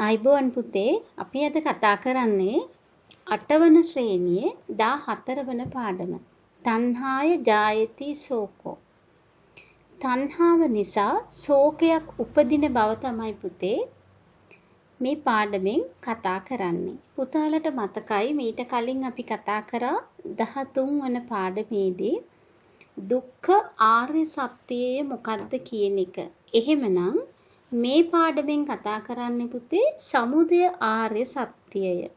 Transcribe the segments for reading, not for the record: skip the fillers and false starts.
ආයිබෝවන් පුතේ අපි අද කතා කරන්නේ 8 වන ශ්‍රේණියේ 14 වන පාඩම. තණ්හාය ජායති සෝකෝ. තණ්හාව නිසා ශෝකයක් උපදින බව තමයි පුතේ මේ පාඩමෙන් කතා කරන්නේ. පුතාලට මතකයි මීට කලින් අපි කතා කරා 13 වන පාඩමේදී දුක්ඛ ආර්ය සත්‍යය මොකක්ද කියන එක. එහෙමනම් මේ පාඩමෙන් කතා කරන්නේ පුතේ සමුදය ආර්ය සත්‍යය.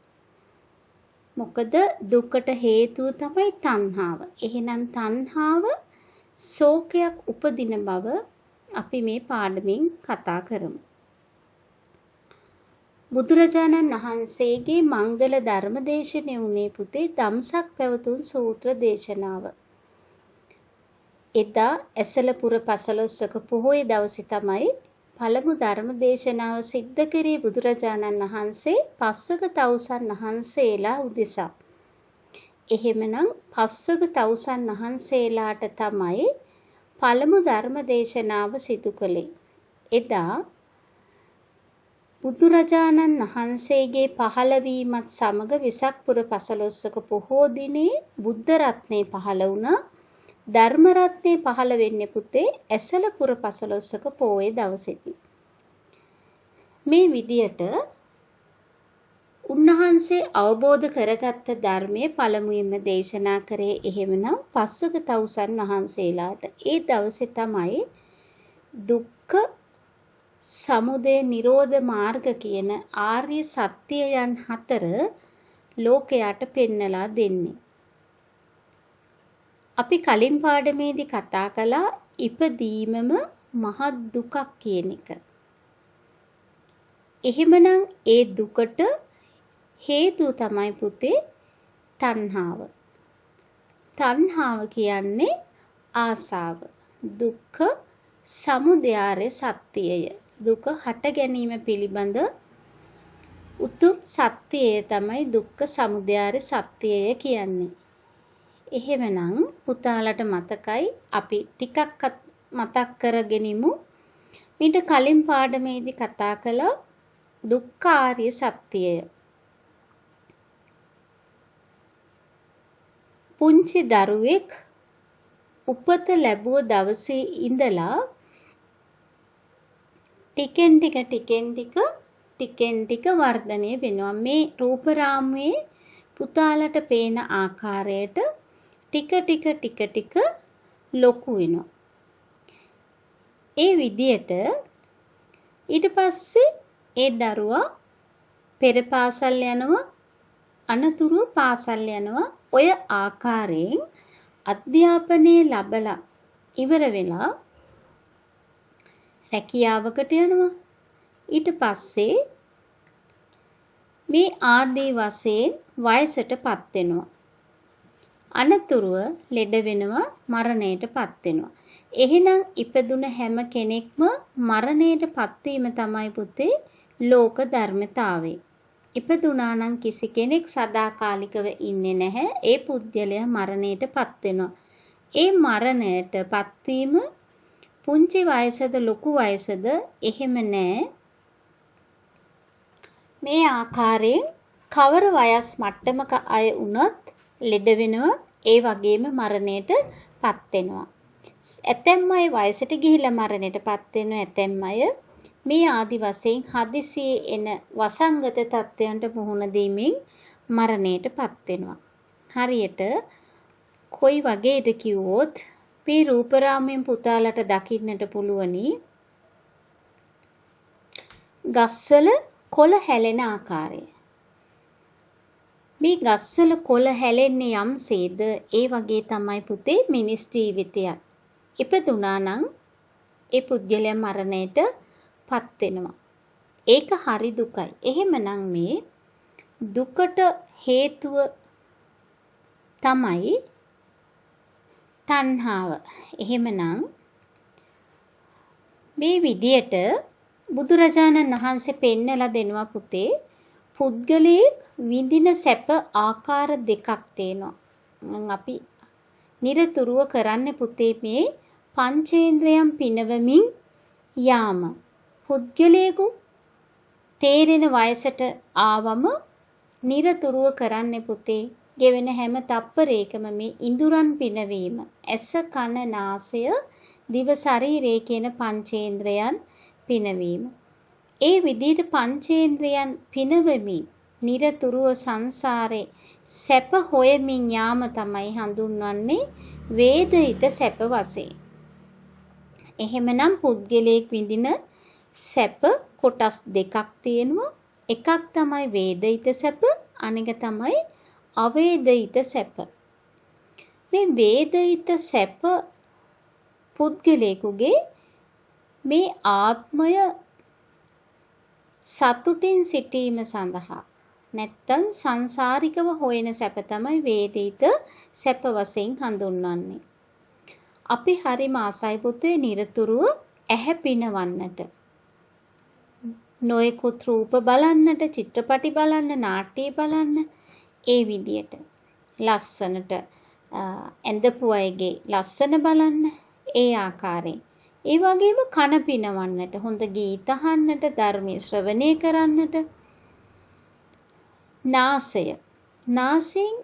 මොකද දුකට හේතුව තමයි තණ්හාව. එහෙනම් තණ්හාව ශෝකයක් උපදින බව අපි මේ පාඩමෙන් කතා කරමු. බුදුරජාණන් වහන්සේගේ මංගල ධර්ම දේශනය වුණේ පුතේ ධම්සක් පැවතුම් සූත්‍ර දේශනාව. එදා ඇසලපුර පසළොස්වක පොහොය දවසේ තමයි පළමු ධර්ම දේශනාව සිද්ධ කරේ බුදුරජාණන් වහන්සේ පස්වක තවුසන් වහන්සේලා උදෙසා. එහෙමනම් පස්වක තවුසන් වහන්සේලාට තමයි පළමු ධර්ම දේශනාව සිදු කළේ. එදා බුදුරජාණන් වහන්සේගේ පහළවීමත් සමග වෙසක් පුර පසළොස්වක පොහෝ දිනේ බුද්ධ රත්නේ පහළ වුණා. ධර්ම රත්නේ පහළ වෙන්නේ පුතේ ඇසලපුර පසළොස්වක පෝය දවසේදී. මේ විදියට උන්වහන්සේ අවබෝධ කරගත්ත ධර්මයේ පළමුවෙන්ම දේශනා කරේ එහෙමනම් පස්වක තවුසන් වහන්සේලාට. ඒ දවසේ තමයි දුක්ඛ සමුදය නිරෝධ මාර්ග කියන ආර්ය සත්‍යයන් 4 ලෝකයට පෙන්නලා දෙන්නේ. අපි කලින් පාඩමේදී කතා කළා ඉපදීමම මහත් දුකක් කියන එක. එහෙමනම් ඒ දුකට හේතුව තමයි පුතේ තණ්හාව. තණ්හාව කියන්නේ ආසාව. දුක්ඛ සමුදය සත්‍යය. දුක හට ගැනීම පිළිබඳ උතුම් සත්‍යය තමයි දුක්ඛ සමුදය සත්‍යය කියන්නේ. එහෙමනම් පුතාලට මතකයි අපි ටිකක් මතක් කරගෙනමු. මීට කලින් පාඩමේදී කතා කළ දුක්ඛාරිය සත්‍යය. පුංචි දරුවෙක් උපත ලැබුව දවසේ ඉඳලා ටිකෙන් ටික වර්ධනය වෙනවා. මේ රූපරාමයේ පුතාලට පේන ආකාරයට ටික ලොකු වෙනවා. ඒ විදියට ඊට පස්සේ ඒ දරුවා පෙර පාසල් යනවා, අනතුරු පාසල් යනවා. ඔය ආකාරයෙන් අධ්‍යාපනය ලැබලා ඉවර වෙලා රැකියාවකට යනවා. ඊට පස්සේ මේ ආදී වශයෙන් වයසටපත් වෙනවා. අනතුරුව ලෙඩ වෙනවා, මරණයටපත් වෙනවා. එහෙනම් ඉපදුන හැම කෙනෙක්ම මරණයටපත් වීම තමයි පුතේ ලෝක ධර්මතාවය. ඉපදුනා නම් කිසි කෙනෙක් සදාකාලිකව ඉන්නේ නැහැ. ඒ පුද්ගලයා මරණයටපත් වෙනවා. ඒ මරණයටපත් වීම පුංචි වයසද ලොකු වයසද එහෙම නැහැ. මේ ආකාරයෙන් කවර වයස් මට්ටමක අය වුණත් ලෙඩ වෙනවා, ඒ වගේම මරණයටපත් වෙනවා. ඇතැම් අය වයසට ගිහිලා මරණයටපත් වෙනවා. ඇතැම් අය මේ ආදි වශයෙන් හදිසියේ එන වසංගත තත්ත්වයන්ට මුහුණ දීමෙන් මරණයටපත් වෙනවා. හරියට කොයි වගේද කිව්වොත් මේ රූපරාමයෙන් පුතාලට දකින්නට පුළුවනි ගස්වල කොළ හැලෙන ආකාරය. මේ ගස්වල කොළ හැලෙන්නේ යම්සේද ඒ වගේ තමයි පුතේ මිනිස් ජීවිතයත්. ඉපදුනා නම් ඒ පුද්ගලයා මරණයටපත් වෙනවා. ඒක හරි දුකයි. එහෙමනම් මේ දුකට හේතුව තමයි තණ්හාව. එහෙමනම් මේ විදියට බුදුරජාණන් වහන්සේ පෙන්නලා දෙනවා පුතේ පුද්ගලයේ විඳින සැප ආකාර දෙකක් තියෙනවා. අපි නිරතුරුව කරන්න පුතේ මේ පංචේන්ද්‍රයන් පිනවමින් යාම. පුද්ගලයෙකු තේරෙන වයසට ආවම නිරතුරුව කරන්න පුතේ. ගෙවෙන හැම තප්පරයකම මේ ඉඳුරන් පිනවීම, ඇස කන නාසය දිව ශරීරය කියන පංචේන්ද්‍රයන් පිනවීම. ඒ විදිහට පංචේන්ද්‍රයන් පිනවමින් නිරතුරුව සංසාරේ සැප හොයමින් යාම තමයි හඳුන්වන්නේ වේදිත සැප වශයෙන්. එහෙමනම් පුද්ගලයෙක් විඳින සැප කොටස් දෙකක් තියෙනවා. එකක් තමයි වේදිත සැප, අනෙක තමයි අවේදිත සැප. මේ වේදිත සැප පුද්ගලයෙකුගේ මේ ආත්මය සතුටින් සිටීම සඳහා නැත්තම් සංසාරිකව හොයන සැප තමයි වේදිත සැප වශයෙන් හඳුන්වන්නේ. අපි හරිම ආසයි පුතේ නිරතුරුව ඇහැ පිනවන්නට. නොයෙකුත් රූප බලන්නට, චිත්‍රපටි බලන්න, නාට්‍ය බලන්න, ඒ විදියට ලස්සනට ඇඳපු අයගේ ලස්සන බලන්න, ඒ ආකාරයෙන්. ඒ වගේම කන පිනවන්නට, හොඳ ගීත අහන්නට, ධර්මයේ ශ්‍රවණය කරන්නට. නාසයෙන්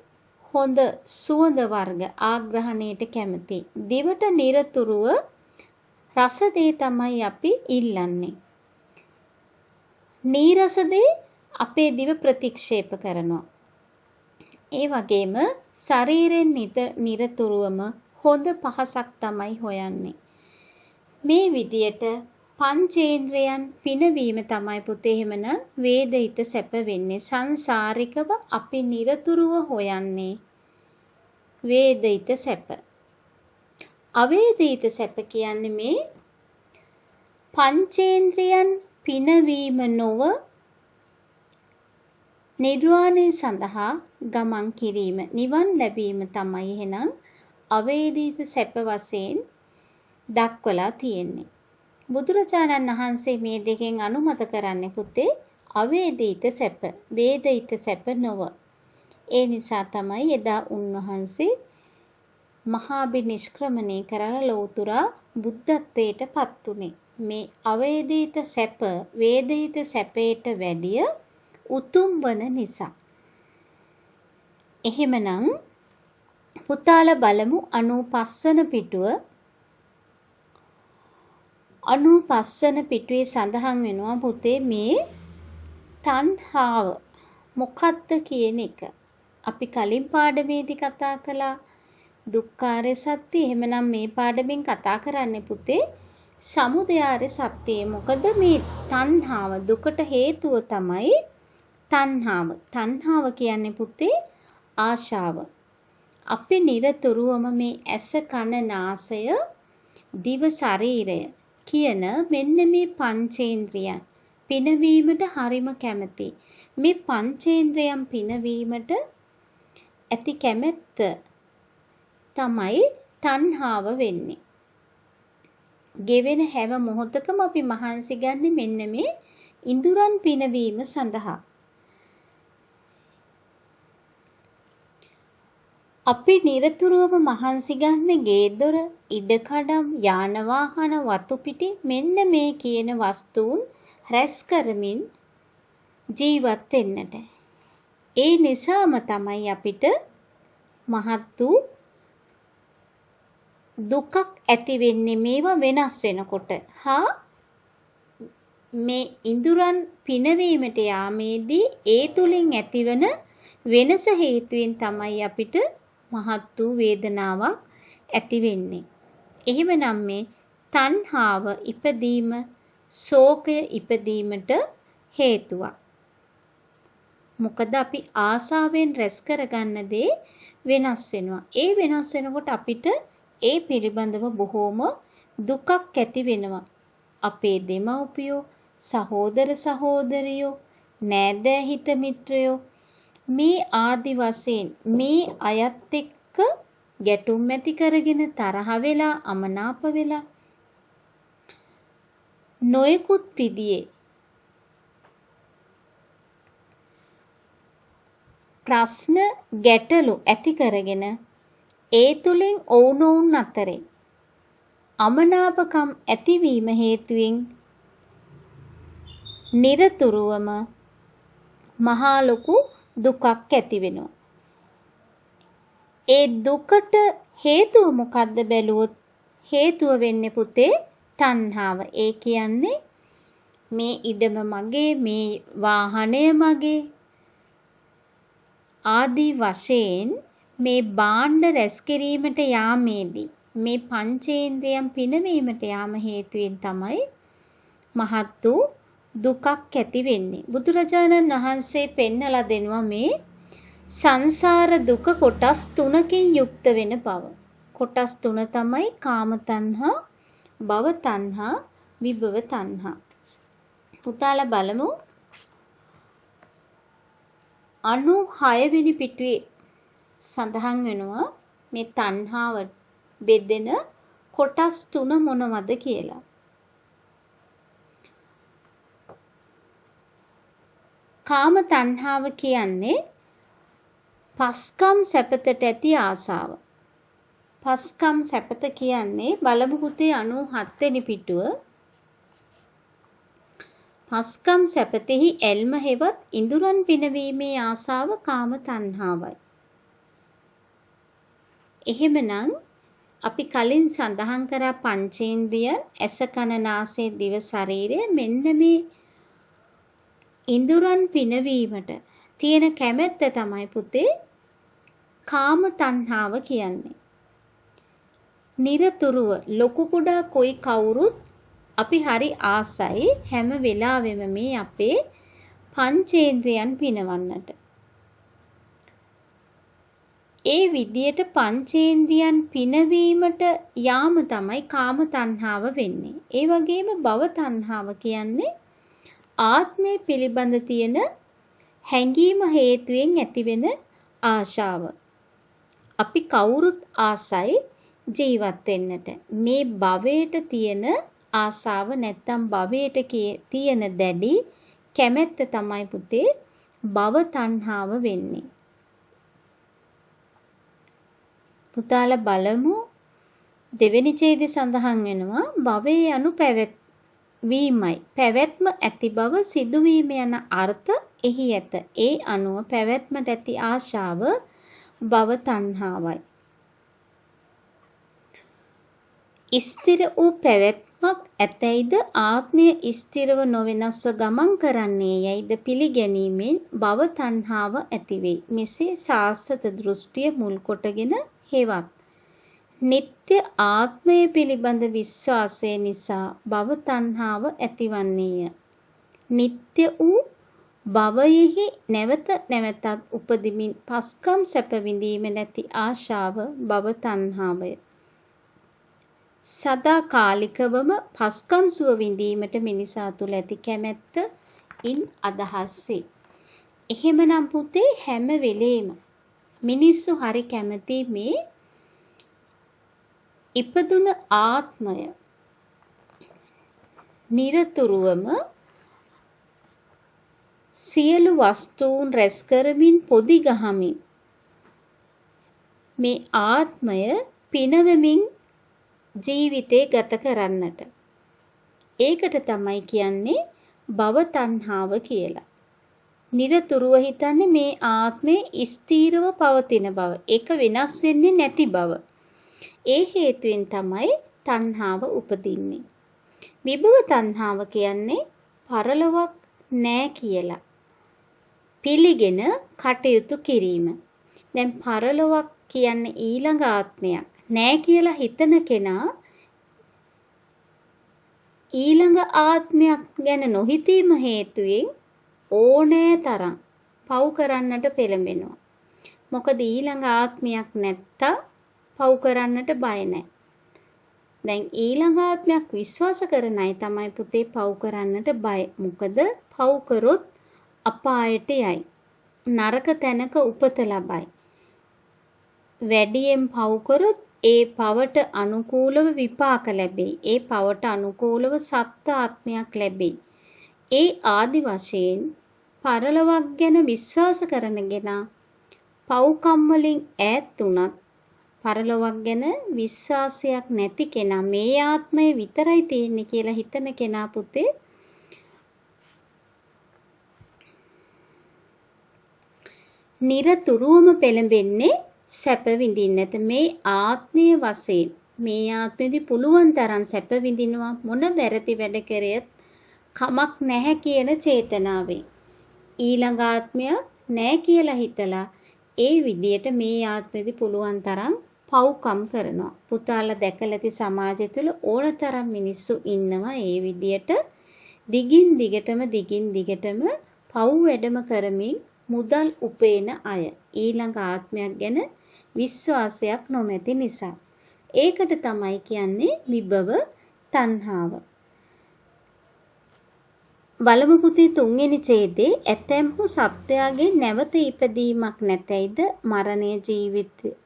හොඳ සුවඳ වර්ග ආග්‍රහණයට කැමති. දිවට නිරතුරුව රස දේ තමයි අපි ඉල්ලන්නේ. නීරස දේ අපේ දිව ප්‍රතික්ෂේප කරනවා. ඒ වගේම ශරීරයෙන් නිරතුරුවම හොඳ පහසක් තමයි හොයන්නේ. මේ විදියට පංචේන්ද්‍රයන් පිනවීම තමයි පුතේ එහෙමනම් වේදිත සැප වෙන්නේ. සංසාරිකව අපි නිරතුරුව හොයන්නේ වේදිත සැප. අවේදිත සැප කියන්නේ මේ පංචේන්ද්‍රයන් පිනවීම නොව නිර්වාණය සඳහා ගමන් කිරීම, නිවන් ලැබීම තමයි එහෙනම් අවේදිත සැප වශයෙන් දක්වලා තියෙන්නේ. බුදුරජාණන් වහන්සේ මේ දෙකෙන් අනුමත කරන්නේ පුතේ අවේදිත සැප, වේදිත සැප නොව. ඒ නිසා තමයි එදා උන්වහන්සේ මහාභිනිෂ්ක්‍රමණය කරලා ලෞතුරා බුද්ධත්වයට පත් උනේ. මේ අවේදිත සැප වේදිත සැපයට වැඩිය උතුම් වන නිසා. එහෙමනම් පුතාලා බලමු 95 වන පිටුව. 95 වන පිටුවේ සඳහන් වෙනවා පුතේ මේ තණ්හාව මොකක්ද කියන එක. අපි කලින් පාඩමේදී කතා කළා දුක්ඛාරය සත්‍ය. එහෙමනම් මේ පාඩමෙන් කතා කරන්නේ පුතේ සමුදයාරය සත්‍යය. මොකද මේ තණ්හාව දුකට හේතුව තමයි තණ්හාව. තණ්හාව කියන්නේ පුතේ ආශාව. අපි නිරතුරුවම මේ ඇස කන නාසය දිව ශරීරය කියන මෙන්න මේ පංචේන්ද්‍රයන් පිනවීමට හරිම කැමති. මේ පංචේන්ද්‍රයන් පිනවීමට ඇති කැමැත්ත තමයි තණ්හාව වෙන්නේ. ගෙවෙන හැම මොහොතකම අපි මහන්සි ගන්න මෙන්න මේ ඉඳුරන් පිනවීම සඳහා. අපි නිරතුරුවම මහන්සි ගන්න ගේදොර, ඉඩකඩම්, යාන වාහන, වතු පිටි මෙන්න මේ කියන වස්තුන් රැස් කරමින් ජීවත් වෙන්නට. ඒ නිසාම තමයි අපිට මහත් වූ දුකක් ඇති වෙන්නේ මේවා වෙනස් වෙනකොට. මේ ඉඳුරන් පිනවීමට යාමේදී ඒ තුලින් ඇතිවන වෙනස හේතුවෙන් තමයි අපිට මහත් වූ වේදනාවක් ඇති වෙන්නේ. එහෙමනම් මේ තණ්හාව ඉපදීම ශෝකය ඉපදීමට හේතුවක්. මොකද අපි ආසාවෙන් රැස් කරගන්න දේ වෙනස් වෙනවා. ඒ වෙනස් වෙනකොට අපිට ඒ පිළිබඳව බොහෝම දුකක් ඇති වෙනවා. අපේ දෙමව්පියෝ, සහෝදර සහෝදරියෝ, නෑදෑ හිත මිත්‍රයෝ මේ ආදි වශයෙන් මේ අයත් එක්ක ගැටුම් ඇති කරගෙන තරහ වෙලා අමනාප වෙලා නොයෙකුත් විදිහේ ප්‍රශ්න ගැටලු ඇති කරගෙන ඒ තුලින් ඔවුනොවුන් අතරේ අමනාපකම් ඇතිවීම හේතුවෙන් නිරතුරුවම මහා ලොකු දුකක් ඇති වෙනවා. ඒ දුකට හේතුව මොකද්ද බැලුවොත් හේතුව වෙන්නේ පුතේ තණ්හාව. ඒ කියන්නේ මේ ඉඩම මගේ, මේ වාහනය මගේ ආදී වශයෙන් මේ භාණ්ඩ රැස් කිරීමට යාමේදී මේ පංචේන්ද්‍රයන් පිනවීමට යාම හේතුවෙන් තමයි මහත් වූ දුකක් ඇති වෙන්නේ. බුදුරජාණන් වහන්සේ පෙන්නලා දෙනවා මේ සංසාර දුක කොටස් 3කින් යුක්ත වෙන බව. කොටස් 3 තමයි කාම තණ්හා, භව තණ්හා, විභව තණ්හා. පුතාලා බලමු 96 වෙනි පිටුවේ සඳහන් වෙනවා මේ තණ්හාව බෙදෙන කොටස් 3 මොනවද කියලා. කාම තණ්හාව කියන්නේ පස්කම් සැපතට ඇති ආසාව. පස්කම් සැපත කියන්නේ බලමු පුතේ 97 වෙනි පිටුව. පස්කම් සැපතෙහි ඇල්ම හෙවත් ඉඳුරන් පිනවීමේ ආසාව කාම තණ්හාවයි. එහෙමනම් අපි කලින් සඳහන් කරා පංචේන්ද්‍රියන් ඇස කන නාසය දිව ශරීරය මෙන්න මේ ඉඳුරන් පිනවීමට තියෙන කැමැත්ත තමයි පුතේ කාම තණ්හාව කියන්නේ. නිරතුරුව ලොකු කුඩා කොයි කවුරුත් අපි හරි ආසයි හැම වෙලාවෙම මේ අපේ පංචේන්ද්‍රයන් පිනවන්නට. ඒ විදියට පංචේන්ද්‍රයන් පිනවීමට යාම තමයි කාම තණ්හාව වෙන්නේ. ඒ වගේම භව තණ්හාව කියන්නේ ආත්මය පිළිබඳ තියෙන හැඟීම හේතුවෙන් ඇතිවෙන ආශාව. අපි කවුරුත් ආසයි ජීවත් වෙන්නට. මේ භවයට තියෙන ආසාව නැත්තම් භවයට තියෙන දැඩි කැමැත්ත තමයි පුතේ භව තණ්හාව වෙන්නේ. පුතාලා බලමු දෙවෙනි ඡේදයේ සඳහන් වෙනවා භවයේ යනු පැවැත්වීමයි. පැවැත්ම ඇති බව සිදුවීම යන අර්ථ එහි ඇත. ඒ අනුව පැවැත්මට ඇති ආශාව භව තණ්හාවයි. ස්ථිර වූ පැවැත්මක් ඇතැයිද ආත්මය ස්ථිරව නොවෙනස්ව ගමන් කරන්නේ යයිද පිළිගැනීමෙන් භව තණ්හාව ඇතිවෙයි. මෙසේ සාස්වත දෘෂ්ටිය මුල් කොටගෙන හෙවත් නিত্য ආත්මය පිළිබඳ විශ්වාසය නිසා භව තණ්හාව ඇතිවන්නේය. නিত্য වූ භවයෙහි නැවත නැවතත් උපදිමින් පස්කම් සැප විඳීම නැති ආශාව භව තණ්හාවය. සදාකාලිකවම පස්කම් සුව විඳීමට මිනිසා තුළ ඇති කැමැත්ත ඉන් අදහස් වේ. එහෙමනම් පුතේ හැම වෙලේම මිනිස්සු හරි කැමති මේ ඉපදුන ආත්මය නිරතුරුවම සියලු වස්තුන් රැස් කරමින් පොදි ගහමින් මේ ආත්මය පිනවමින් ජීවිතේ ගත කරන්නට. ඒකට තමයි කියන්නේ භව තණ්හාව කියලා. නිරතුරුව හිතන්නේ මේ ආත්මේ ස්ථීරව පවතින බව. ඒක වෙනස් වෙන්නේ නැති බව. ඒ හේතුවෙන් තමයි තණ්හාව උපදින්නේ. විභව තණ්හාව කියන්නේ පරලොවක් නෑ කියලා පිළිගෙන කටයුතු කිරීම. දැන් පරලොවක් කියන්නේ ඊළඟ ආත්මයක්. නෑ කියලා හිතන කෙනා ඊළඟ ආත්මයක් ගැන නොහිතීම හේතුවෙන් ඕනෑ තරම් පව් කරන්නට පෙළඹෙනවා. මොකද ඊළඟ ආත්මයක් නැත්තම් පව් කරන්නට බය නැහැ. දැන් ඊළඟ ආත්මයක් විශ්වාස කරන අය තමයි පුතේ පව් කරන්නට බය. මොකද පව් කරොත් අපායට යයි. නරක තැනක උපත ලබයි. වැඩියෙන් පව් කරොත් ඒ පවට අනුකූලව විපාක ලැබෙයි. ඒ පවට අනුකූලව සප්ත ආත්මයක් ලැබෙයි. ඒ ආදි වශයෙන් පරලොවක් ගැන විශ්වාස කරනගෙන පව්කම් වලින් ඈත් වුණත් පරලොවක් ගැන විශ්වාසයක් නැති කෙනා මේ ආත්මය විතරයි තියෙන්නේ කියලා හිතන කෙනා පුතේ නිරතුරුවම පෙළඹෙන්නේ සැප විඳින්නට. මේ ආත්මීය වශයෙන් මේ ආත්මෙදි පුළුවන් තරම් සැප විඳිනවා, මොන වැරදි වැඩ කරයත් කමක් නැහැ කියන චේතනාවෙන්. ඊළඟ ආත්මයක් නැහැ කියලා හිතලා ඒ විදියට මේ ආත්මෙදි පුළුවන් තරම් පව්කම් කරනවා. පුතාලා දැකලා ඇති සමාජය තුළ ඕනතරම් මිනිස්සු ඉන්නවා ඒ විදියට දිගින් දිගටම පව් වැඩම කරමින් මුදල් උපයන අය. ඊළඟ ආත්මයක් ගැන විශ්වාසයක් නොමැති නිසා. ඒකට තමයි කියන්නේ විභව තණ්හාව. බලමු පුතේ තුන්වෙනි ඡේදයේ ඇතැම්හු සත්‍යයේ නැවත ඉපදීමක් නැතයිද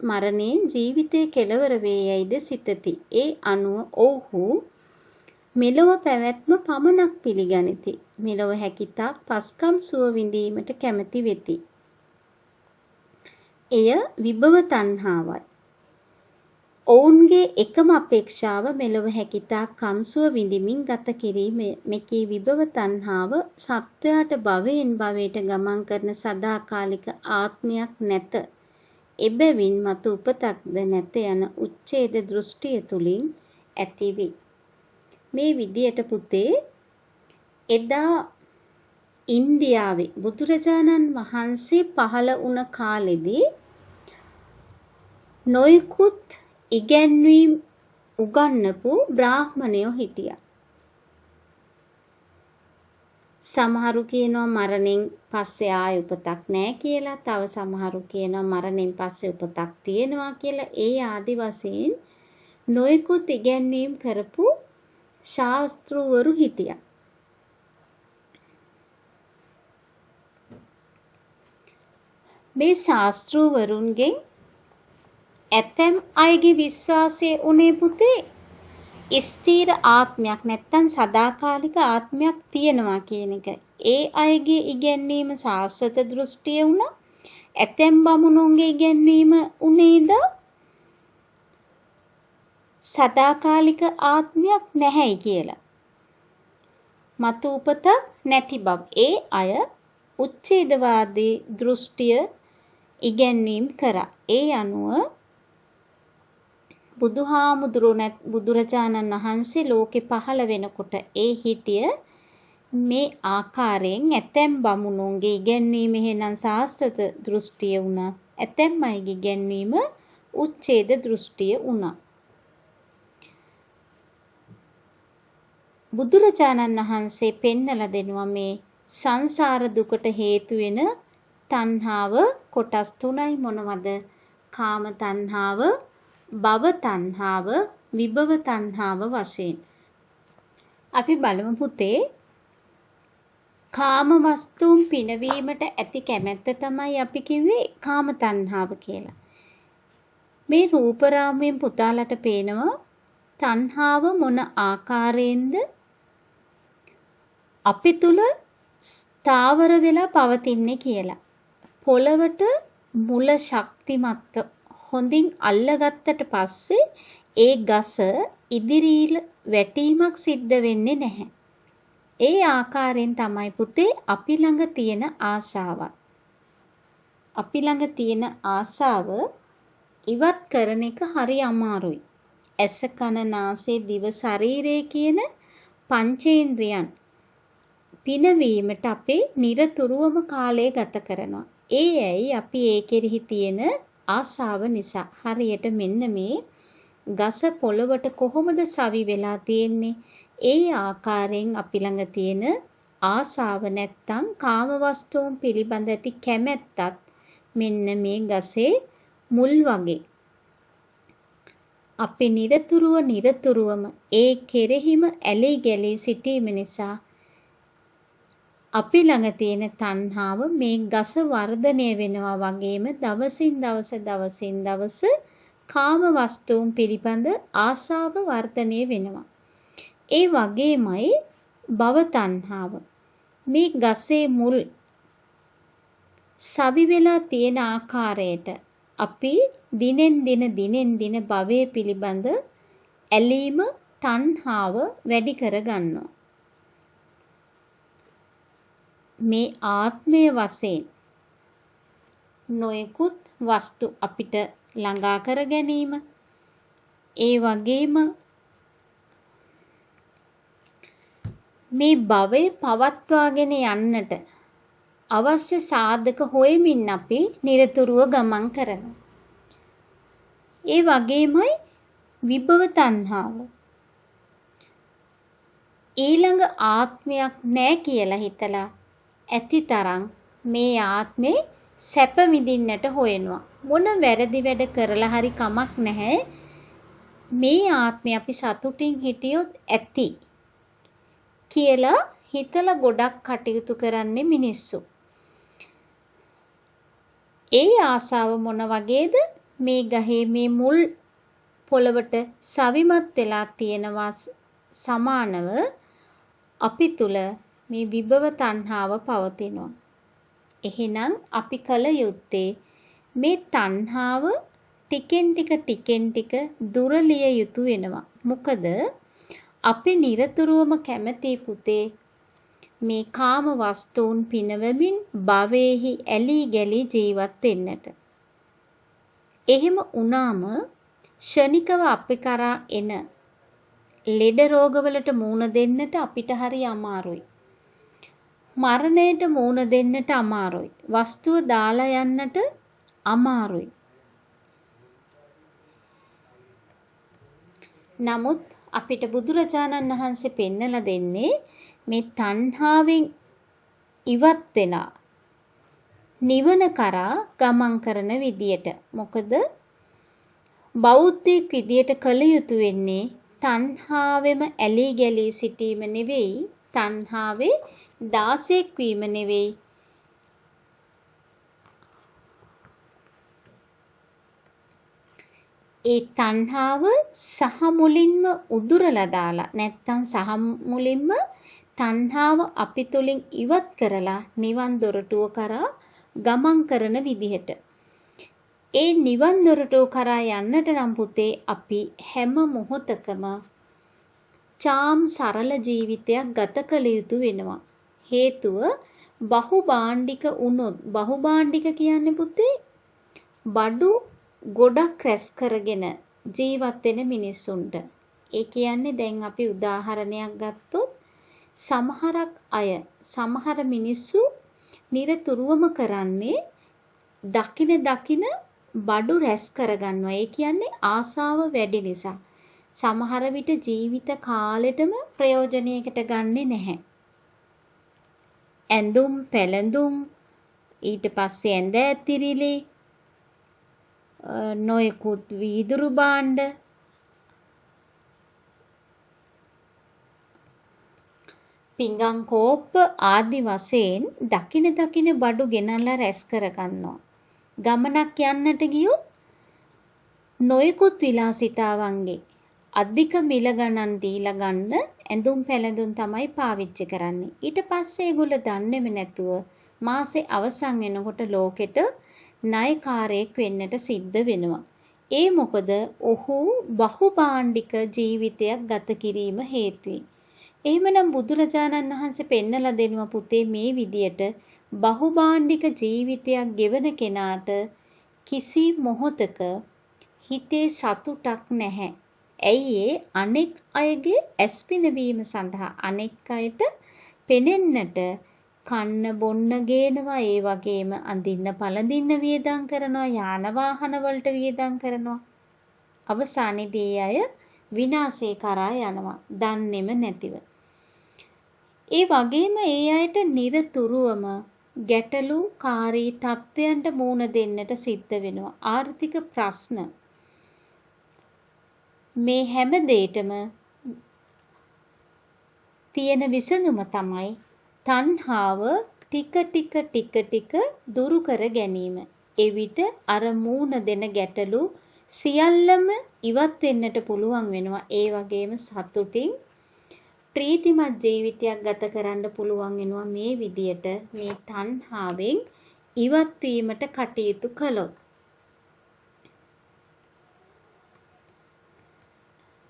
මරණයෙන් ජීවිතයේ කෙලවර වේයයිද සිතති. ඒ අනුව ඔව්හු මෙලොව පැවැත්ම පමණක් පිළිගනිති. මෙලොව හැකිතාක් පස්කම් සුව විඳීමට කැමැති වෙති. එය විභව තණ්හාවයි. ඔවුන්ගේ එකම අපේක්ෂාව මෙලොව හැකිතාක් කම්සුව විඳිමින් ගත කිරීමය. මෙකී විභව තණ්හාව සත්වයාට භවයෙන් භවයට ගමන් කරන සදාකාලික ආත්මයක් නැත. එබැවින් මතු උපතක්ද නැත යන උච්ඡේද දෘෂ්ටිය තුලින් ඇතිවේ. මේ විදියට පුතේ එදා ඉන්දියාවේ බුදුරජාණන් වහන්සේ පහළ වුණ කාලෙදී නොයෙකුත් ඉගැන්වීම් උගන්වපු බ්‍රාහ්මණයෝ හිටියා. සමහරු කියනවා මරණයෙන් පස්සේ ආය උපතක් නැහැ කියලා. තව සමහරු කියනවා මරණයෙන් පස්සේ උපතක් තියෙනවා කියලා. ඒ ආදි වශයෙන් නොයෙකුත් ඉගැන්වීම් කරපු ශාස්ත්‍රවරු හිටියා. මේ ශාස්ත්‍රවරුන්ගෙන් ඇතැම් අයගේ විශ්වාසය උනේ පුතේ ස්ථීර ආත්මයක් නැත්තම් සදාකාලික ආත්මයක් තියෙනවා කියන එක. ඒ අයගේ ඉගැන්වීම සාස්වත දෘෂ්ටිය වුණා. ඇතැම් බමුණුන්ගේ ඉගැන්වීම උනේද සදාකාලික ආත්මයක් නැහැයි කියලා. මතු උපතක් නැති බව. ඒ අය උච්ඡේදවාදී දෘෂ්ටිය ඉගැන්වීම් කරා. ඒ අනුව බුදුරජාණන් වහන්සේ ලෝකේ පහළ වෙනකොට ඒ හිටිය මේ ආකාරයෙන් ඇතැම් බමුණුන්ගේ ඉගැන්වීම එහෙනම් සාස්වත දෘෂ්ටිය වුණා. ඇතැම් අයගේ ඉගැන්වීම උච්ඡේද දෘෂ්ටිය වුණා. බුදුරජාණන් වහන්සේ පෙන්නලා දෙනවා මේ සංසාර දුකට හේතු වෙන තණ්හාව කොටස් තුනයි. මොනවද? කාම තණ්හාව, භව තණ්හාව, විභව තණ්හාව වශයෙන්. අපි බලමු පුතේ කාම වස්තුන් පිනවීමට ඇති කැමැත්ත තමයි අපි කිව්වේ කාම තණ්හාව කියලා. මේ රූපරාමයෙන් පුතාලට පේනවා තණ්හාව මොන ආකාරයෙන්ද අපි තුල ස්ථාවර වෙලා පවතින්නේ කියලා. පොළවට මුල ශක්තිමත් හොඳින් අල්ලගත්තට පස්සේ ඒ ගස ඉදිරියට වැටීමක් සිද්ධ වෙන්නේ නැහැ. ඒ ආකාරයෙන් තමයි පුතේ අපි ළඟ තියෙන ආශාව. අපි ළඟ තියෙන ආශාව ඉවත් කරන එක හරි අමාරුයි. ඇස කන නාසය දිව ශරීරය කියන පංචේන්ද්‍රයන් පිනවීමට අපේ නිරතුරුවම කාලය ගත කරනවා. ඒ ඇයි අපි ඒ කෙරෙහි තියෙන ආශාව නිසා. හරියට මෙන්න මේ ගස පොළවට කොහොමද සවි වෙලා තියෙන්නේ? ඒ ආකාරයෙන් අපි ළඟ තියෙන ආශාව නැත්තම් කාම වස්තුන් පිළිබඳ ඇති කැමැත්තත් මෙන්න මේ ගසේ මුල් වගේ. අපි නිරතුරුවම ඒ කෙරෙහිම ඇලී ගැලී සිටීම නිසා අපි ළඟ තියෙන තණ්හාව මේ ගස වර්ධනය වෙනවා වගේම දවසින් දවස කාම වස්තුන් පිළිබඳ ආශාව වර්ධනය වෙනවා. ඒ වගේමයි භව තණ්හාව. මේ ගසේ මුල් සවි වෙලා තියෙන ආකාරයට අපි දිනෙන් දින භවයේ පිළිබඳ ඇලීම තණ්හාව වැඩි කරගන්නවා. මේ ආත්මය වශයෙන් නොයෙකුත් වස්තු අපිට ළඟා කර ගැනීම, ඒ වගේම මේ භවය පවත්වාගෙන යන්නට අවශ්‍ය සාධක හොයමින් අපි නිරතුරුව ගමන් කරනවා. ඒ වගේමයි විභව තණ්හාව. ඊළඟ ආත්මයක් නැහැ කියලා හිතලා ඇතිතරම් මේ ආත්මේ සැප විඳින්නට හොයනවා. මොන වැරදි වැඩ කරලා හරි කමක් නැහැ. මේ ආත්මේ අපි සතුටින් හිටියොත් ඇති කියලා හිතලා ගොඩක් කටයුතු කරන්නේ මිනිස්සු. ඒ ආසාව මොන වගේද? මේ ගහේ මේ මුල් පොළවට සවිමත් වෙලා තියෙනවා සමානව අපි තුල මේ විභව තණ්හාව පවතිනවා. එහෙනම් අපි කල යුත්තේ මේ තණ්හාව ටිකෙන් ටික දුරලිය යුතු වෙනවා. මොකද අපි නිරතුරුවම කැමති පුතේ මේ කාම වස්තුන් පිනවමින් භවයේහි ඇලී ගැලී ජීවත් වෙන්නට. එහෙම වුණාම ෂණිකව අපි කරා එන ලෙඩ රෝගවලට මුහුණ දෙන්නට අපිට හරි අමාරුයි. මරණයට මුහුණ දෙන්නට අමාරුයි. වස්තුව දාලා යන්නට අමාරුයි. නමුත් අපිට බුදුරජාණන් වහන්සේ පෙන්නලා දෙන්නේ මේ තණ්හාවෙන් ඉවත් වෙලා නිවන කරා ගමන් කරන විදියට. මොකද බෞද්ධයෙක් විදියට කළ යුතු වෙන්නේ තණ්හාවෙම ඇලී ගැලී සිටීම නෙවෙයි, තණ්හාවේ දාසෙක් වීම නෙවෙයි. ඒ තණ්හාව සහ මුලින්ම උදුරලා දාලා නැත්තම් සහ මුලින්ම තණ්හාව අපි තුලින් ඉවත් කරලා නිවන් දොරටුව කරා ගමන් කරන විදිහට. ඒ නිවන් දොරටුව කරා යන්නට නම් පුතේ අපි හැම මොහොතකම චාම් සරල ජීවිතයක් ගත කළ යුතු වෙනවා. හේතුව බහුභාණ්ඩික වුණොත්, බහුභාණ්ඩික කියන්නේ පුතේ බඩු ගොඩක් රැස් කරගෙන ජීවත් වෙන මිනිස්සුන්ට. ඒ කියන්නේ දැන් අපි උදාහරණයක් ගත්තොත් සමහරක් අය, සමහර මිනිස්සු නිරතුරුවම කරන්නේ දකින බඩු රැස් කරගන්නවා. ඒ කියන්නේ ආසාව වැඩි නිසා. සමහර විට ජීවිත කාලෙටම ප්‍රයෝජනයකට ගන්නෙ නැහැ. ඇඳුම් පැළඳුම්, ඊට පස්සේ ඇඳ ඇතිරිලි, නොයෙකුත් වීදුරු භාණ්ඩ, පිඟන් කෝප්ප ආදි වශයෙන් දකින බඩු ගෙනල්ලා රැස් කරගන්නවා. ගමනක් යන්නට ගියොත් නොයෙකුත් විලාසිතාවන්ගේ අධික මිල ගණන් දීලා ගන්න ඇඳුම් පැළඳුම් තමයි පාවිච්චි කරන්නේ. ඊට පස්සේ ඒගොල්ලෝ දන්නේම නැතුව මාසේ අවසන් වෙනකොට ලෝකෙට ණයකාරයෙක් වෙන්නට සිද්ධ වෙනවා. ඒ මොකද ඔහු බහුභාණ්ඩික ජීවිතයක් ගත කිරීම හේතුවෙන්. එහෙමනම් බුදුරජාණන් වහන්සේ පෙන්නලා දෙනවා පුතේ මේ විදියට බහුභාණ්ඩික ජීවිතයක් ගෙවන කෙනාට කිසි මොහොතක හිතේ සතුටක් නැහැ. ඇයි ඒ අනෙක් අයගේ ඇස් පිනවීම සඳහා අනෙක් අයට පෙනෙන්නට කන්න බොන්න ගේනවා, ඒ වගේම අඳින්න පළඳින්න වියදම් කරනවා, යාන වාහන වලට වියදම් කරනවා. අවසානයේදී අය විනාශේ කරා යනවා දන්නේම නැතිව. ඒ වගේම ඒ අයට නිරතුරුවම ගැටලුකාරී තත්ත්වයන්ට මුහුණ දෙන්නට සිද්ධ වෙනවා. ආර්ථික ප්‍රශ්න, මේ හැම දෙයකම තියෙන විසඳුම තමයි තණ්හාව ටික දුරු කර ගැනීම. එවිට අර මුහුණ දෙන ගැටලු සියල්ලම ඉවත් වෙන්නට පුළුවන් වෙනවා. ඒ වගේම සතුටින් ප්‍රීතිමත් ජීවිතයක් ගත කරන්න පුළුවන් වෙනවා මේ විදියට මේ තණ්හාවෙන් ඉවත් වීමට කටයුතු කළොත්.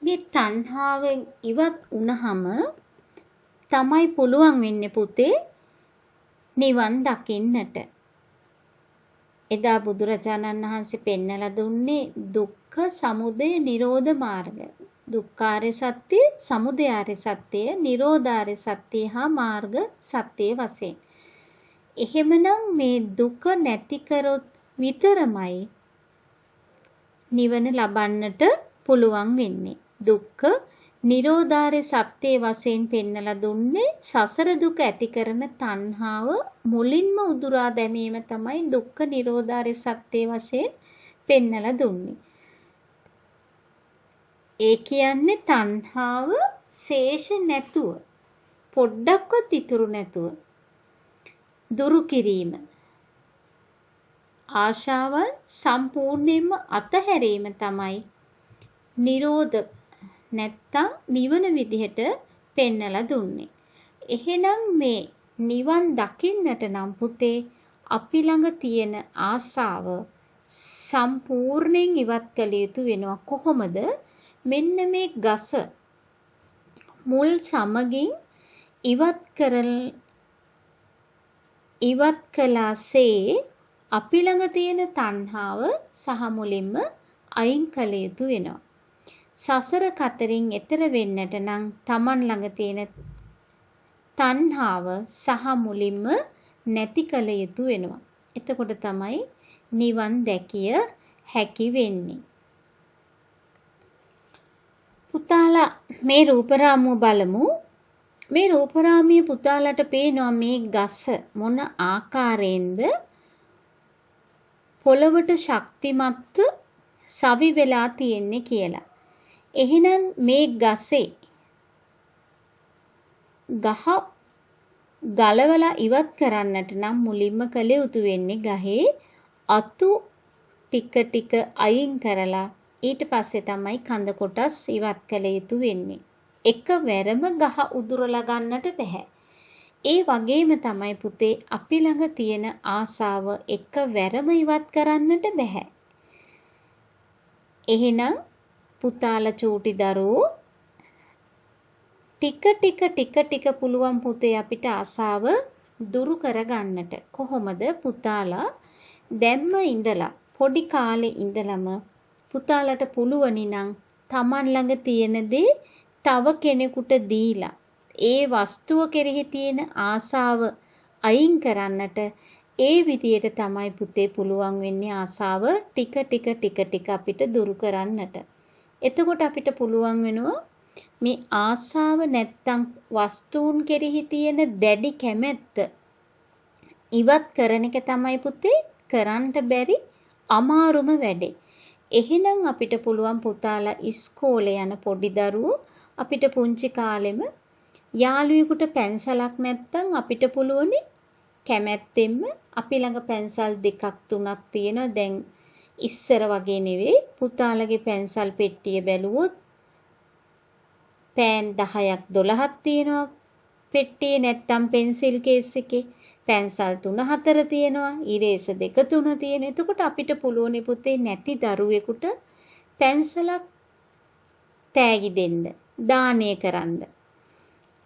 මේ තණ්හාවෙන් ඉවත් වුණහම තමයි පුළුවන් වෙන්නේ පුතේ නිවන් දකින්නට. එදා බුදුරජාණන් වහන්සේ පෙන්නලා දුන්නේ දුක්ඛ සමුදය නිරෝධ මාර්ගය. දුක්ඛාරය සත්‍ය, සමුදයාරය සත්‍ය, නිරෝධාරය සත්‍ය හා මාර්ග සත්‍ය වශයෙන්. එහෙමනම් මේ දුක නැති කරොත් විතරමයි නිවන ලබන්නට පුළුවන් වෙන්නේ. දුක්ඛ නිරෝධාරය සත්‍ය වශයෙන් පෙන්නලා දුන්නේ සසර දුක ඇති කරන තණ්හාව මුලින්ම උදුරා දැමීම තමයි දුක්ඛ නිරෝධාරය සත්‍ය වශයෙන් පෙන්නලා දුන්නේ. ඒ කියන්නේ තණ්හාව ශේෂ නැතුව පොඩ්ඩක්වත් ඉතුරු නැතුව දුරු කිරීම. ආශාවන් සම්පූර්ණයෙන්ම අතහැරීම තමයි නිරෝධ නැත්තම් නිවන විදිහට පෙන්නලා දුන්නේ. එහෙනම් මේ නිවන් දකින්නට නම් පුතේ අපි ළඟ තියෙන ආසාව සම්පූර්ණයෙන් ඉවත් කළ යුතු වෙනවා. කොහොමද? මෙන්න මේ ගස මුල් සමගින් ඉවත් කළාසේ අපි ළඟ තියෙන තණ්හාව සහ මුලින්ම අයින් කළ යුතු වෙනවා. සසර කතරින් එතර වෙන්නට නම් Taman ළඟ තියෙන තණ්හාව සහ මුලින්ම නැති කළ යුතු වෙනවා. එතකොට තමයි නිවන් දැකිය හැකි වෙන්නේ. පුතාලා මේ රූපරාමුව බලමු. මේ රූපරාමිය පුතාලට පේනවා මේ ගස මොන ආකාරයෙන්ද පොළවට ශක්තිමත් සවි වෙලා තියෙන්නේ කියලා. එහෙනම් මේ ගසේ ගහ ගලවලා ඉවත් කරන්නට නම් මුලින්ම කළ යුතු වෙන්නේ ගහේ අතු ටික ටික අයින් කරලා ඊට පස්සේ තමයි කඳ කොටස් ඉවත් කළ යුතු වෙන්නේ. එකවරම ගහ උදුරලා ගන්නට බෑ. ඒ වගේම තමයි පුතේ අපි ළඟ තියෙන ආසාව එකවරම ඉවත් කරන්නට බෑ. එහෙනම් පුතාලා චූටි දරුවෝ ටික ටික පුළුවන් පුතේ අපිට ආසාව දුරු කරගන්නට. කොහොමද? පුතාලා දැම්ම ඉඳලා පොඩි කාලේ ඉඳලම පුතාලට පුළුවනි නම් Taman ළඟ තියෙන දේ තව කෙනෙකුට දීලා ඒ වස්තුව කෙරෙහි තියෙන ආසාව අයින් කරන්නට ඒ විදියට තමයි පුතේ පුළුවන් වෙන්නේ ආසාව ටික ටික අපිට දුරු කරන්නට. එතකොට අපිට පුළුවන් වෙනවා මේ ආසාව නැත්තම් වස්තුන් කෙරෙහි තියෙන දැඩි කැමැත්ත ඉවත් කරන එක තමයි පුතේ කරන්න බැරි අමාරුම වැඩේ. එහෙනම් අපිට පුළුවන් පුතාලා ඉස්කෝලේ යන පොඩි දරුවෝ අපිට පුංචි කාලෙම යාළුවෙකුට පැන්සලක් නැත්තම් අපිට පුළුවනි කැමැත්තෙන්ම අපි ළඟ පැන්සල් 2ක් 3ක් තියෙනවා. දැන් ඉස්සර වගේ නෙවෙයි. පුතාලගේ පැන්සල් පෙට්ටිය බැලුවොත් පෑන් 10ක් 12ක් තියෙනවා පෙට්ටියේ. නැත්තම් පෙන්සිල් කේස් එකේ පැන්සල් 3 4 තියෙනවා. ඉරේස 2 3 තියෙනවා. එතකොට අපිට පුළුවන් පුතේ නැති දරුවෙකුට පැන්සලක් තෑගි දෙන්න, දානය කරන්න.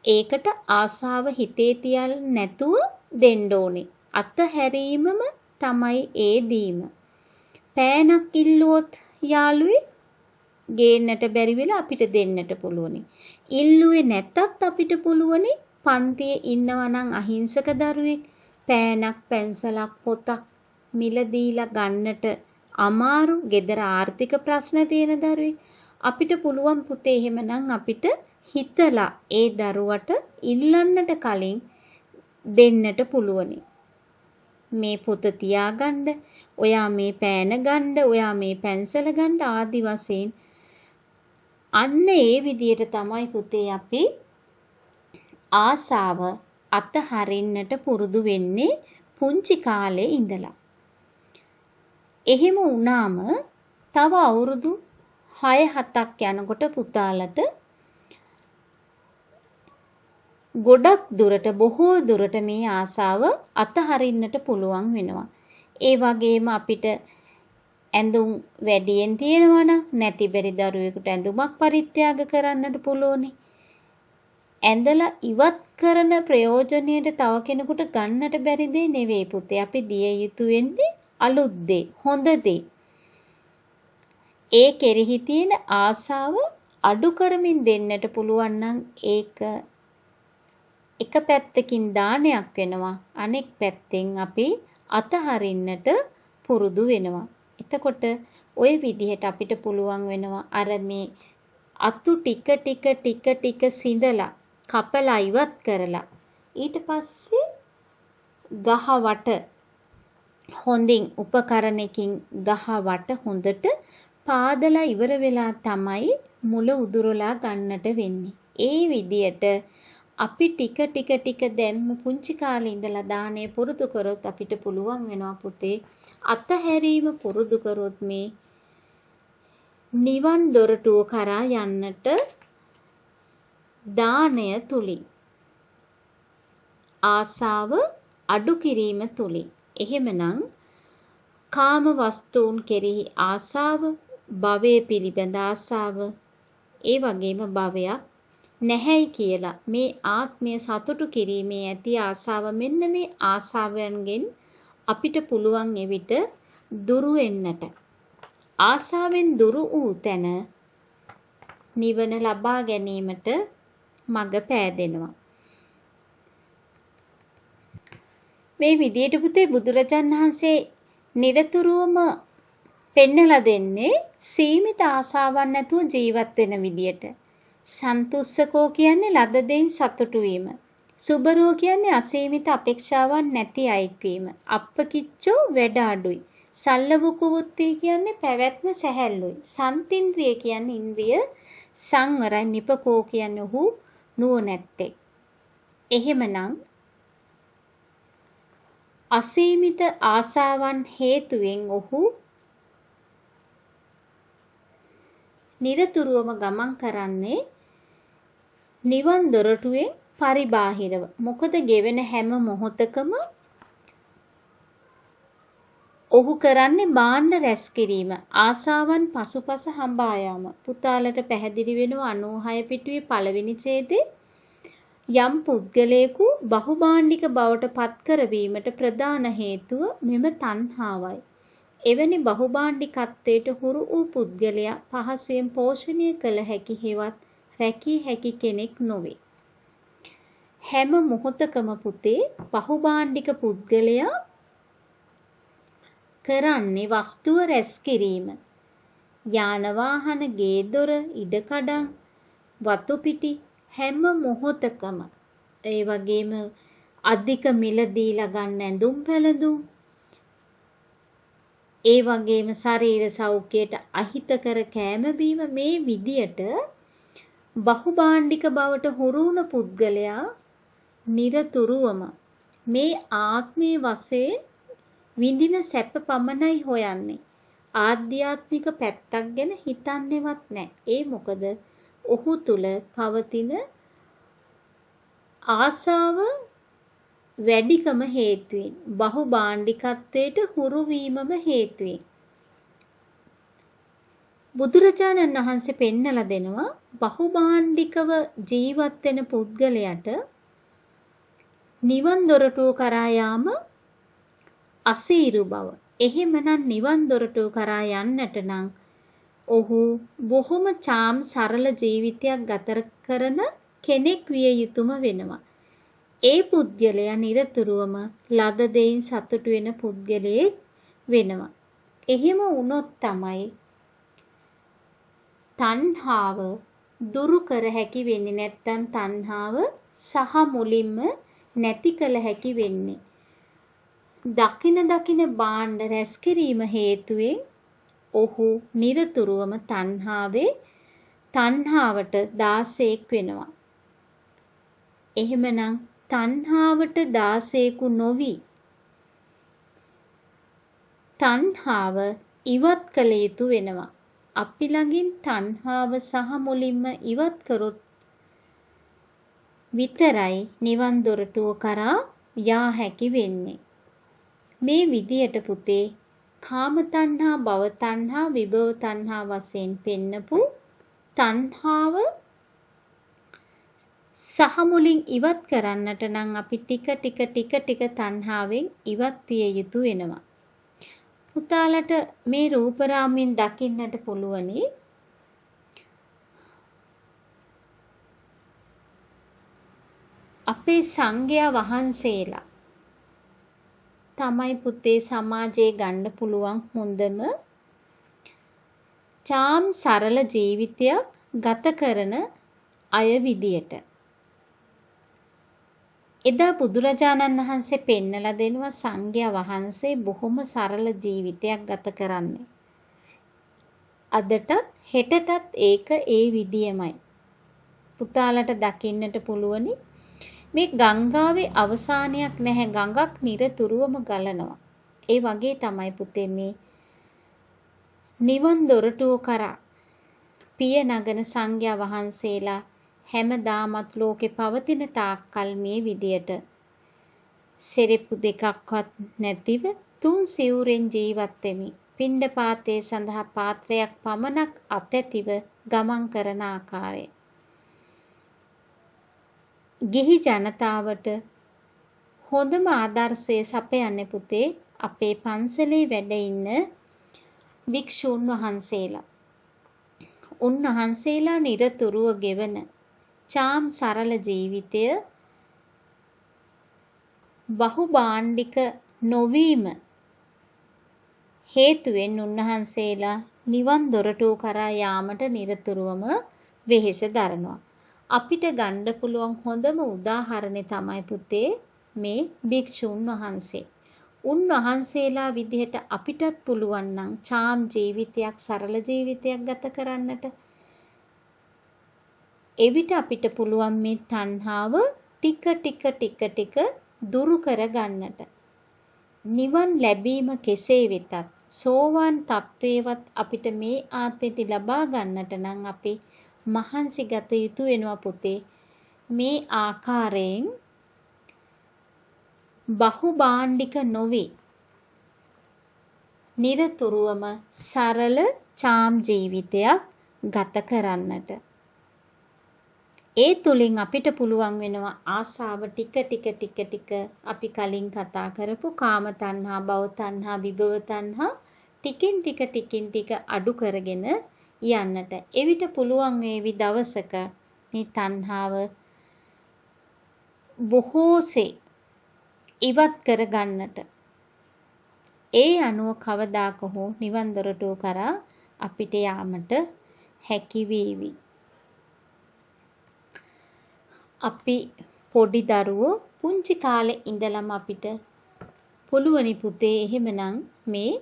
ඒකට ආසාව හිතේ තියලා නැතුව දෙන්න ඕනේ. අතහැරීමම තමයි ඒ දීම. පෑනක් ඉල්ලුවොත් යාළුවේ ගේන්නට බැරි වෙලා අපිට දෙන්නට පුළුවනි. ඉල්ලුවේ නැත්තත් අපිට පුළුවනි පන්තියේ ඉන්නවා නම් අහිංසක දරුවෙක් පෑනක් පැන්සලක් පොතක් මිල දීලා ගන්නට අමාරු ගෙදර ආර්ථික ප්‍රශ්න තියෙන දරුවෙක් අපිට පුළුවන් පුතේ එහෙමනම් අපිට හිතලා ඒ දරුවට ඉල්ලන්නට කලින් දෙන්නට පුළුවනි. මේ පොත තියාගන්න, ඔයා මේ පෑන ගන්න, ඔයා මේ පැන්සල ගන්න ආදි වශයෙන් අන්න ඒ විදියට තමයි පුතේ අපි ආසාව අතහරින්නට පුරුදු වෙන්නේ පුංචි කාලේ ඉඳලා. එහෙම වුණාම තව අවුරුදු 6-7ක් යනකොට පුතාලට ගොඩක් දුරට බොහෝ දුරට මේ ආසාව අතහරින්නට පුළුවන් වෙනවා. ඒ වගේම අපිට ඇඳුම් වැඩියෙන් තියෙනවා නම් නැති බැරි දරුවෙකුට ඇඳුමක් පරිත්‍යාග කරන්නට පුළුවනි. ඇඳලා ඉවත් කරන ප්‍රයෝජනයට තව කෙනෙකුට ගන්නට බැරි දෙ නෙවෙයි පුතේ. අපි දිය යුතු වෙන්නේ අලුත් දේ, හොඳ දේ. ඒ කෙරෙහි තියෙන ආසාව අඩු කරමින් දෙන්නට පුළුවන් නම් ඒක එක පැත්තකින් දානයක් වෙනවා. අනෙක් පැත්තෙන් අපි අතහරින්නට පුරුදු වෙනවා. එතකොට ওই විදිහට අපිට පුළුවන් වෙනවා අර මේ අතු ටික සිඳලා කපලා ඉවත් කරලා ඊට පස්සේ ගහ වට හොඳින් උපකරණකින් ගහ වට හොඳට පාදලා ඉවර වෙලා තමයි මුල උදුරලා ගන්නට වෙන්නේ. ඒ විදියට අපි ටික දැම්ම පුංචි කාලේ ඉඳලා දානේ පුරුදු කරොත් අපිට පුළුවන් වෙනවා පුතේ අතහැරීම පුරුදු කරොත් මේ නිවන් දොරටුව කරා යන්නට දානය තුලින් ආසාව අඩු කිරීම තුලින්. එහෙමනම් කාම වස්තුන් කෙරෙහි ආසාව, භවය පිළිබඳ ආසාව, ඒ වගේම භවයක් නැහැයි කියලා මේ ආත්මය සතුටු කිරීමේ ඇති ආසාව මෙන්න මේ ආසාවයන්ගෙන් අපිට පුළුවන් එවිට දුරු වෙන්නට. ආසාවෙන් දුරු වූ තැන නිවන ලබා ගැනීමට මඟ පෑදෙනවා. මේ විදියට පුතේ බුදුරජාණන් වහන්සේ නිරතුරුවම පෙන්නලා දෙන්නේ සීමිත ආසාවන් නැතුව ජීවත් වෙන විදියට. සන්තුස්සකෝ කියන්නේ ලද දෙයින් සතුටු වීම. සුබරෝ කියන්නේ අසීමිත අපේක්ෂාවන් නැති අයෙක් වීම. අප්පකිච්චෝ වැඩ අඩුයි. සල්ලවුකුවුත්ති කියන්නේ පැවැත්ම සැහැල්ලුයි. සන්තින්ද්‍රිය කියන්නේ ඉන්ද්‍රිය සංවරයි. නිපකෝ කියන්නේ ඔහු නුවණැත්තේ. එහෙමනම් අසීමිත ආසාවන් හේතුවෙන් ඔහු නිරතුරුවම ගමන් කරන්නේ නිවන් දොරටුවෙන් පරිබාහිරව. මොකද ගෙවෙන හැම මොහොතකම ඔහු කරන්නේ මාන්න රැස් කිරීම. ආසාවන් පසුපස හඹා යාම. පුතාලට පැහැදිලි වෙනවා 96 පිටුවේ පළවෙනි ඡේදයේ යම් පුද්ගලයෙකු බහුභාණ්ඩික බවට පත් කරවීමට ප්‍රධාන හේතුව මෙම තණ්හාවයි. එවැනි බහුභාණ්ඩිකත්වයට හුරු වූ පුද්ගලයා පහසුවෙන් පෝෂණය කළ හැකි හෙවත් රැකිය හැකි කෙනෙක් නොවේ. හැම මොහොතකම පුතේ බහුභාණ්ඩික පුද්ගලයා කරන්නේ වස්තුව රැස් කිරීම. යාන වාහන, ගේ දොර, ඉඩකඩම්, වතු පිටි හැම මොහොතකම ඒ වගේම අධික මිල දීලා ගන්න ඇඳුම් පැළඳුම් ඒ වගේම ශරීර සෞඛ්‍යයට අහිතකර කෑම බීම මේ විදියට බහුභාණ්ඩික බවට හුරු වුණ පුද්ගලයා නිරතුරුවම මේ ආත්මයේ වශයෙන් විඳින සැප පමණයි හොයන්නේ. ආධ්‍යාත්මික පැත්තක් ගැන හිතන්නේවත් නැහැ. ඒ මොකද ඔහු තුල පවතින ආසාව වැඩිකම හේතුවෙන් බහුභාණ්ඩිකත්වයට හුරු වීමම හේතුවෙන්. බුදුරජාණන් වහන්සේ පෙන්නලා දෙනවා බහුභාණ්ඩිකව ජීවත් වෙන පුද්ගලයාට නිවන් දොරටුව කරා යාම අසීරු බව. එහෙමනම් නිවන් දොරටුව කරා යන්නට නම් ඔහු බොහොම චාම් සරල ජීවිතයක් ගත කරන කෙනෙක් විය යුතුම වෙනවා. ඒ පුද්ගලයා නිරතුරුවම ලද දෙයින් සතුටු වෙන පුද්ගලයෙක් වෙනවා. එහෙම වුණොත් තමයි තණ්හාව දුරු කර හැකි වෙන්නේ. නැත්නම් තණ්හාව සහ මුලින්ම නැති කළ හැකි වෙන්නේ. දකින බාණ්ඩ රැස් කිරීම හේතුවෙන් ඔහු නිරතුරුවම තණ්හාවට දාසයෙක් වෙනවා. එහෙමනම් තණ්හාවට දාසයෙකු නොවි තණ්හාව ඉවත් කළ යුතු වෙනවා. අපි ළඟින් තණ්හාව සහ මුලින්ම ඉවත් කරොත් විතරයි නිවන් දොරටුව කරා යා හැකි වෙන්නේ. මේ විදියට පුතේ කාම තණ්හා, භව තණ්හා, විභව තණ්හා වශයෙන් පෙන්නපු තණ්හාව සහ මුලින් ඉවත් කරන්නට නම් අපි ටික ටික තණ්හාවෙන් ඉවත් විය යුතු වෙනවා. පුතාලට මේ රූපරාමයෙන් දකින්නට පුළුවනි අපේ සංඝයා වහන්සේලා තමයි පුතේ සමාජයේ ගන්න පුළුවන් හොඳම චාම් සරල ජීවිතයක් ගත කරන අය විදියට. එදා බුදුරජාණන් වහන්සේ පෙන්නලා දෙනවා සංඝයා වහන්සේ බොහොම සරල ජීවිතයක් ගත කරන්නේ. අදටත් හෙටටත් ඒක ඒ විදියමයි. පුතාලට දකින්නට පුළුවනි මේ ගංගාවේ අවසානයක් නැහැ, ගඟක් නිරතුරුවම ගලනවා. ඒ වගේ තමයි පුතේ මේ නිවන් දොරටුව කරා පිය නගන සංඝයා වහන්සේලා හැමදාමත් ලෝකේ පවතින තාක්කල් මේ විදියට සෙරෙප්පු දෙකක්වත් නැතිව තුන් සිවුරෙන් ජීවත් වෙමි. පිණ්ඩපාතයේ සඳහා පාත්‍රයක් පමණක් අතැතිව ගමන් කරන ආකාරය. ගිහි ජනතාවට හොඳම ආදර්ශය සපයන්නේ පුතේ අපේ පන්සලේ වැඩ ඉන්න භික්ෂූන් වහන්සේලා. උන්වහන්සේලා නිරතුරුව ගෙවන චාම් සරල ජීවිතය බහුභාණ්ඩික නොවීම හේතුවෙන් උන්වහන්සේලා නිවන් දොරටුව කරා යාමට නිරතුරුවම වෙහෙස දරනවා. අපිට ගන්න පුළුවන් හොඳම උදාහරණය තමයි පුතේ මේ භික්ෂුන් වහන්සේ. උන්වහන්සේලා විදිහට අපිටත් පුළුවන් නම් චාම් ජීවිතයක් සරල ජීවිතයක් ගත කරන්නට. එවිට අපිට පුළුවන් මේ තණ්හාව ටික දුරු කර ගන්නට. නිවන් ලැබීම කෙසේ වෙතත් සෝවාන් තත්වයේවත් අපිට මේ ආත්මෙදි ලබා ගන්නට නම් අපි මහන්සි ගත යුතු වෙනවා පුතේ. මේ ආකාරයෙන් බහුභාණ්ඩික නොවේ නිරතුරුවම සරල චාම් ජීවිතයක් ගත කරන්නට. ඒ තුලින් අපිට පුළුවන් වෙනවා ආසාව ටික අපි කලින් කතා කරපු කාම තණ්හා, භව තණ්හා, විභව තණ්හා ටිකින් ටික අඩු කරගෙන යන්නට. එවිට පුළුවන් වේවි දවසක මේ තණ්හාව බොහෝසේ ඉවත් කර ගන්නට. ඒ අනුව කවදාක හෝ නිවන් දොරටුව කරා අපිට යාමට හැකි වේවි. අපි පොඩි දරුවෝ පුංචි කාලේ ඉඳලම අපිට පුළුවනි පුතේ එහෙමනම් මේ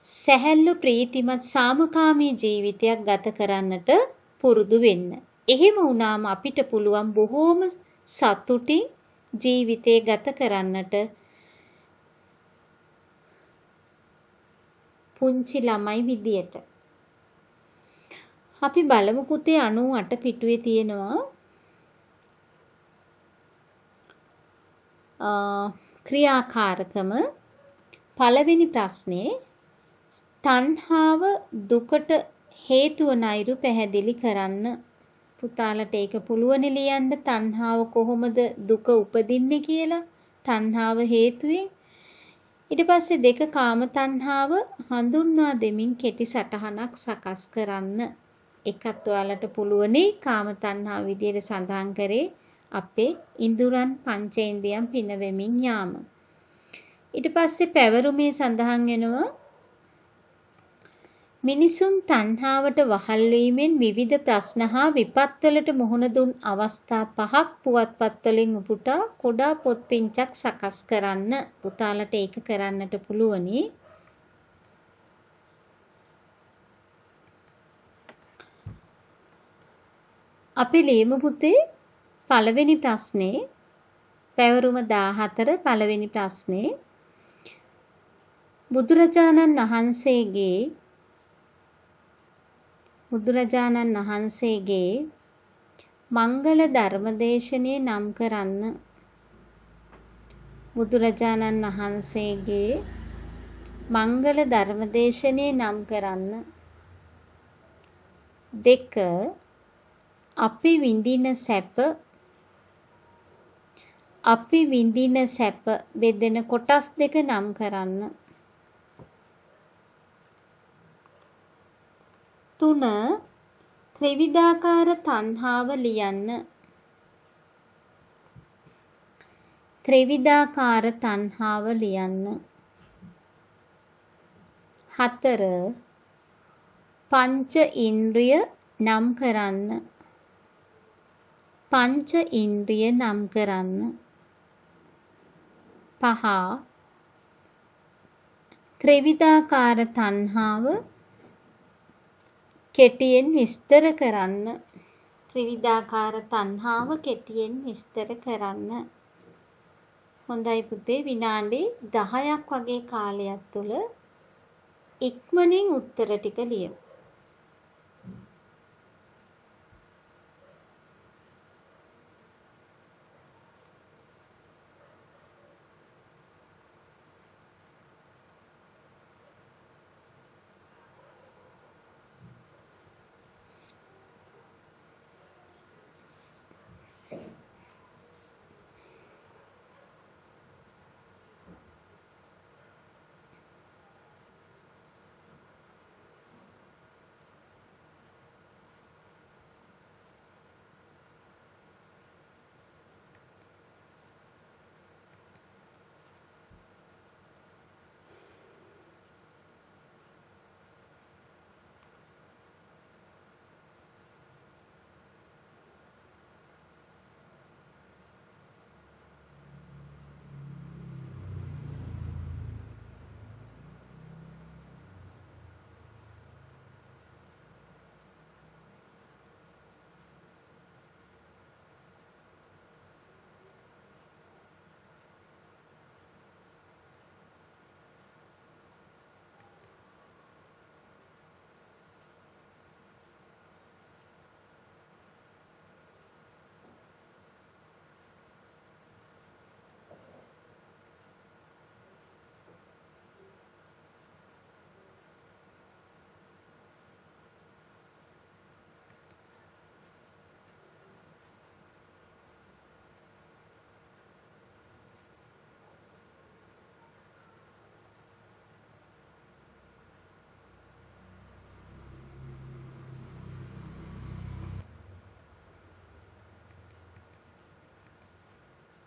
සැහැල්ලු ප්‍රීතිමත් සාමකාමී ජීවිතයක් ගත කරන්නට පුරුදු වෙන්න. එහෙම වුණාම අපිට පුළුවන් බොහෝම සතුටින් ජීවිතය ගත කරන්නට පුංචි ළමයි විදියට. අපි බලමු පුතේ 98 පිටුවේ තියෙනවා ක්‍රියාකාරකම. පළවෙනි ප්‍රශ්නේ තණ්හාව දුකට හේතු වන අයුරු පැහැදිලි කරන්න. පුතාලට ඒක පුළුවනි ලියන්න තණ්හාව කොහොමද දුක උපදින්නේ කියලා. තණ්හාව හේතුවෙන්. ඊට පස්සේ දෙක කාම තණ්හාව හඳුන්වා දෙමින් කෙටි සටහනක් සකස් කරන්න. එකත් ඔයාලට පුළුවනි කාම තණ්හාව විදියට සඳහන් කරේ අපේ ඉන්ද්‍රයන් පංචේන්ද්‍රයන් පිනවෙමින් යාම. ඊට පස්සේ පැවරුමේ සඳහන් වෙනවා මිනිසුන් තණ්හාවට වහල් වීමෙන් විවිධ ප්‍රශ්න හා විපත්වලට මුහුණ දුන් අවස්ථා 5ක් පුවත්පත් වලින් උපුටා කුඩා පොත් පිංචක් සකස් කරන්න. පුතාලට ඒක කරන්නට පුළුවනි. අපි ලියමු පුතේ පළවෙනි ප්‍රශ්නේ පැවරුම 14 පළවෙනි ප්‍රශ්නේ බුදුරජාණන් වහන්සේගේ මංගල ධර්මදේශනය නම් කරන්න. බුදුරජාණන් වහන්සේගේ මංගල ධර්මදේශනය නම් කරන්න. 2 අපි විඳින සැප බෙදෙන කොටස් දෙක නම් කරන්න. 3. ත්‍රිවිධාකාර තණ්හාව ලියන්න. ත්‍රිවිධාකාර තණ්හාව ලියන්න. 4. පංච ඉන්ද්‍රිය නම් කරන්න. පංච ඉන්ද්‍රිය නම් කරන්න. 5. ත්‍රිවිධාකාර තණ්හාව කෙටියෙන් විස්තර කරන්න. ත්‍රිවිධාකාර තණ්හාව කෙටියෙන් විස්තර කරන්න. හොඳයි පුතේ, විනාඩි 10ක් වගේ කාලයක් තුල ඉක්මනින් උත්තර ටික ලියමු.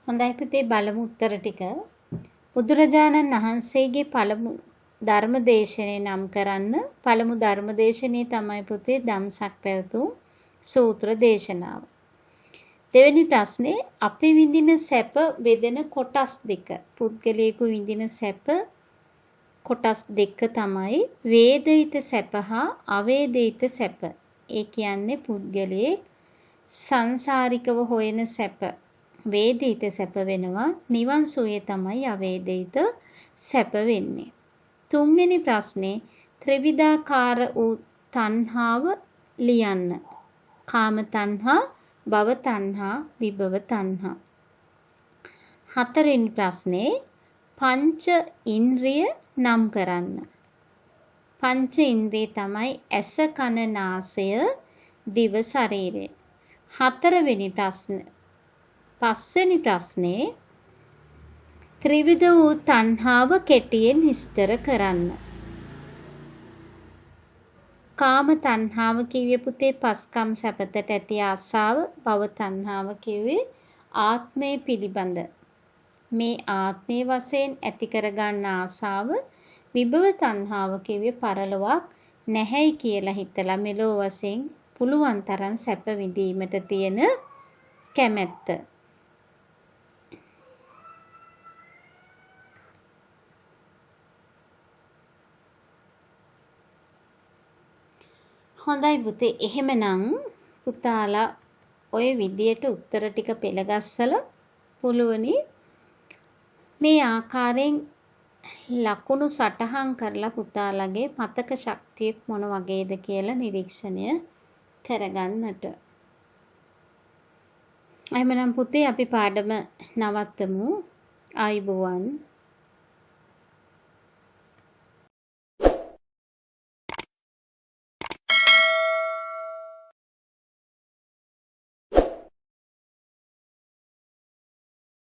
හොඳයි පුතේ, බලමු උත්තර ටික. බුදුරජාණන් වහන්සේගේ පළමු ධර්ම දේශනය නම් කරන්න. පළමු ධර්ම දේශනය තමයි පුතේ ධම්සක් පැවතුම් සූත්‍ර දේශනාව. දෙවෙනි ප්‍රශ්නේ, අපි විඳින සැප වේදන කොටස් දෙක. පුද්ගලයෙකු විඳින සැප කොටස් දෙක තමයි වේදිත සැප හා අවේදිත සැප. ඒ කියන්නේ පුද්ගලයෙක් සංසාරිකව හොයන සැප වේදිත සැප වෙනවා. නිවන් සුවය තමයි අවේදිත සැප වෙන්නේ. තුන්වෙනි ප්‍රශ්නේ, ත්‍රිවිධාකාර වූ තණ්හාව ලියන්න. කාම තණ්හා, භව තණ්හා, විභව තණ්හා. හතරවෙනි ප්‍රශ්නේ, පංච ඉන්ද්‍රිය නම් කරන්න. පංච ඉන්ද්‍රිය තමයි ඇස, කන, නාසය, දිව, ශරීරය. පස්වෙනි ප්‍රශ්නේ, ත්‍රිවිධ වූ තණ්හාව කෙටියෙන් විස්තර කරන්න. කාම තණ්හාව කිව්වේ පුතේ පස්කම් සැපතට ඇති ආසාව. භව තණ්හාව කිව්වේ ආත්මය පිළිබඳ මේ ආත්මය වශයෙන් ඇති කරගන්න ආසාව. විභව තණ්හාව කිව්වේ පරලොවක් නැහැයි කියලා හිතලා මෙලෝ වශයෙන් පුළුවන් තරම් සැප විඳීමට තියෙන කැමැත්ත. හොඳයි පුතේ, එහෙමනම් පුතාලා ඔය විදියට උත්තර ටික පෙළගස්සලා පුළුවනි මේ ආකාරයෙන් ලකුණු සටහන් කරලා පුතාලගේ මතක ශක්තිය මොන වගේද කියලා නිරීක්ෂණය කරගන්නට. එහෙමනම් පුතේ අපි පාඩම නවත්තමු. ආයුබෝවන්.